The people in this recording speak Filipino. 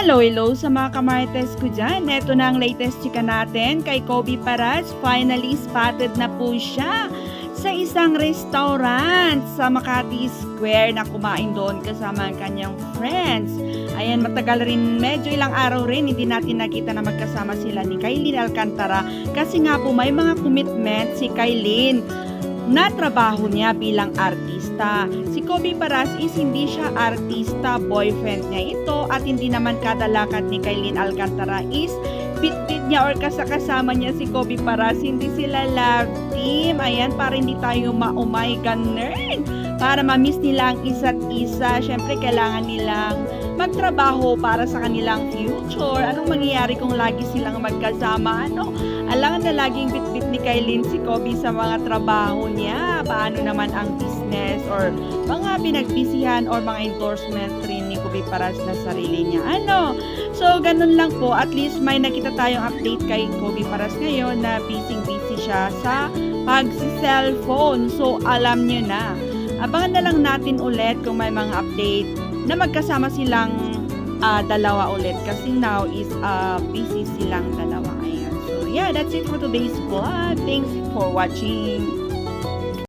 Hello sa mga kamarites ko dyan. Ito na ang latest chika natin kay Kobe Paras. Finally spotted na po siya sa isang restaurant sa Makati Square na kumain doon kasama ang kanyang friends. Ayan, matagal rin, medyo ilang araw rin, hindi natin nakita na magkasama sila ni Kailyn Alcantara kasi nga po may mga commitment si Kailyn na trabaho niya bilang artista. Si Kobe Paras is hindi siya artista, boyfriend niya ito at hindi naman kada lakad ni Kailyn Alcantara is bit-bit niya or kasama niya si Kobe Paras. Hindi sila love team. Ayan, para hindi tayo maumay ganun. Para ma-miss nila ang isa't isa. Syempre, kailangan nilang magtrabaho para sa kanilang future. Anong mangyayari kung lagi silang magkasama? Alangan na laging bit-bit ni Kailyn si Kobe sa mga trabaho niya. Paano naman ang business or mga pinagbisihan or mga endorsement rin ni Kobe Paras na sarili niya. So, ganun lang po. At least may nakita tayong update kay Kobe Paras ngayon na busy siya sa pag-cellphone. So, alam niyo na. Abangan na lang natin ulit kung may mga update na magkasama silang dalawa ulit. Kasi now is busy silang dalawa. Ayan. So, yeah, that's it for today's vlog. Thanks for watching.